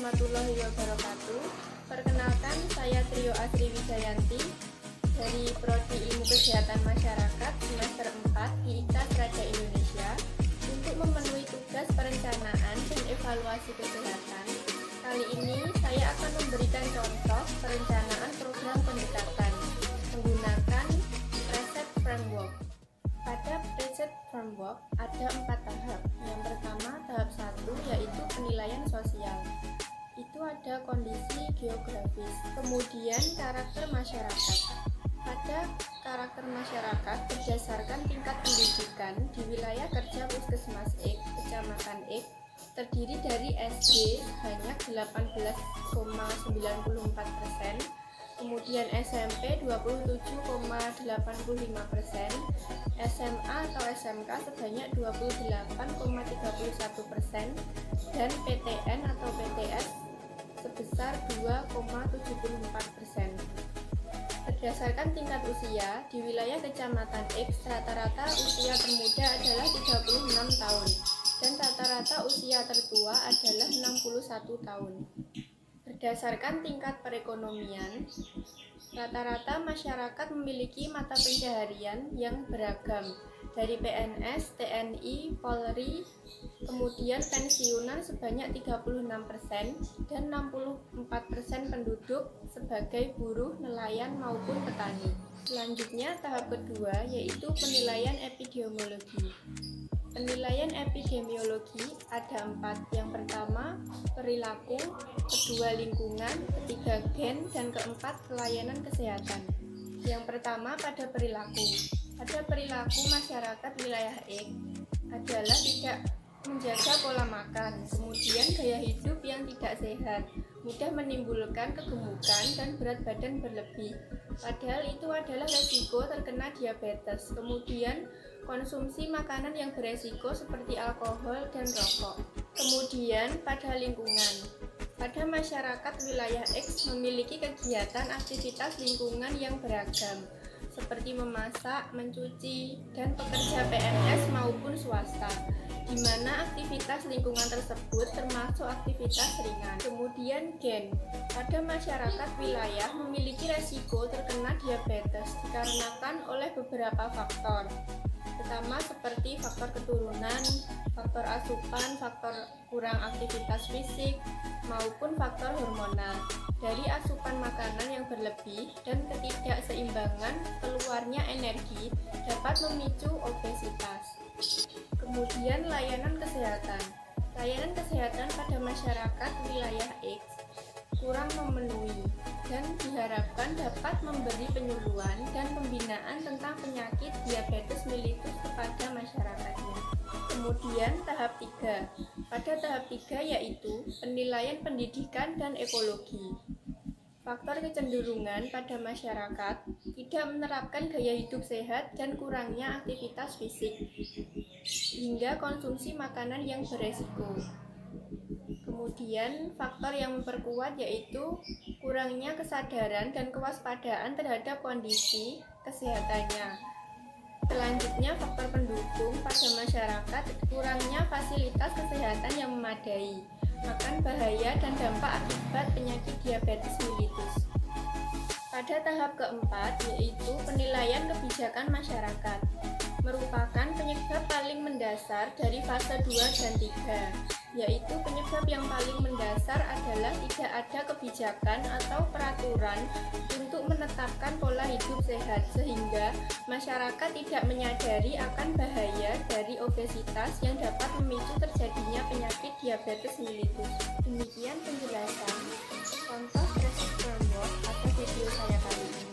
warahmatullahi wabarakatuh. Perkenalkan, saya Trio Asri Wijayanti dari Prodi Ilmu Kesehatan Masyarakat semester 4 di IKTA Raja Indonesia untuk memenuhi tugas perencanaan dan evaluasi kesehatan. Kali ini saya akan memberikan contoh perencanaan program pendekatan menggunakan Reset Framework. Pada Reset Framework ada 4 tahap. Yang pertama, tahap 1 yaitu penilaian sosial. Itu ada kondisi geografis, kemudian karakter masyarakat. Pada karakter masyarakat berdasarkan tingkat pendidikan di wilayah kerja Puskesmas X, Kecamatan X, terdiri dari SD sebanyak 18,94%, kemudian SMP 27,85%, SMA atau SMK sebanyak 28,31%, dan PTN atau PTS sebesar 2,74%. Berdasarkan tingkat usia, di wilayah Kecamatan X rata-rata usia termuda adalah 36 tahun dan rata-rata usia tertua adalah 61 tahun. Berdasarkan tingkat perekonomian, rata-rata masyarakat memiliki mata pencaharian yang beragam, dari PNS, TNI, Polri, kemudian pensiunan sebanyak 36% dan 64% penduduk sebagai buruh, nelayan maupun petani. Selanjutnya tahap kedua yaitu penilaian epidemiologi. Penilaian epidemiologi ada 4. Yang pertama, perilaku, kedua lingkungan, ketiga gen, dan keempat pelayanan kesehatan. Yang pertama pada perilaku. Pada perilaku masyarakat wilayah X adalah tidak menjaga pola makan, kemudian gaya hidup yang tidak sehat, mudah menimbulkan kegemukan dan berat badan berlebih. Padahal itu adalah resiko terkena diabetes. Kemudian konsumsi makanan yang beresiko seperti alkohol dan rokok. Kemudian pada lingkungan. Pada masyarakat wilayah X memiliki kegiatan aktivitas lingkungan yang beragam, seperti memasak, mencuci, dan pekerja PNS maupun swasta, di mana aktivitas lingkungan tersebut termasuk aktivitas ringan. Kemudian gen. Pada masyarakat wilayah memiliki resiko terkena diabetes dikarenakan oleh beberapa faktor. Pertama seperti faktor keturunan, faktor asupan, faktor kurang aktivitas fisik, maupun faktor hormonal. Dari asupan makanan yang berlebih dan ketidakseimbangan keluarnya energi dapat memicu obesitas. Kemudian layanan kesehatan. Layanan kesehatan pada masyarakat wilayah X kurang memenuhi dan diharapkan dapat memberi penyuluhan dan pembinaan tentang penyakit diabetes mellitus kepada masyarakatnya. Kemudian tahap 3. Pada tahap 3 yaitu penilaian pendidikan dan ekologi. Faktor kecenderungan pada masyarakat tidak menerapkan gaya hidup sehat dan kurangnya aktivitas fisik, hingga konsumsi makanan yang beresiko. Kemudian faktor yang memperkuat yaitu kurangnya kesadaran dan kewaspadaan terhadap kondisi kesehatannya. Selanjutnya faktor pendukung pada masyarakat, kurangnya fasilitas kesehatan yang memadai, akan bahaya dan dampak akibat penyakit diabetes mellitus. Pada tahap keempat yaitu penilaian kebijakan masyarakat, merupakan penyebab paling mendasar dari fase 2 dan 3, yaitu penyebab yang paling mendasar adalah tidak ada kebijakan atau peraturan untuk menetapkan pola hidup sehat, sehingga masyarakat tidak menyadari akan bahaya dari obesitas yang dapat memicu terjadinya penyakit diabetes mellitus. Demikian penjelasan contoh Reset Framework atau video saya kali ini.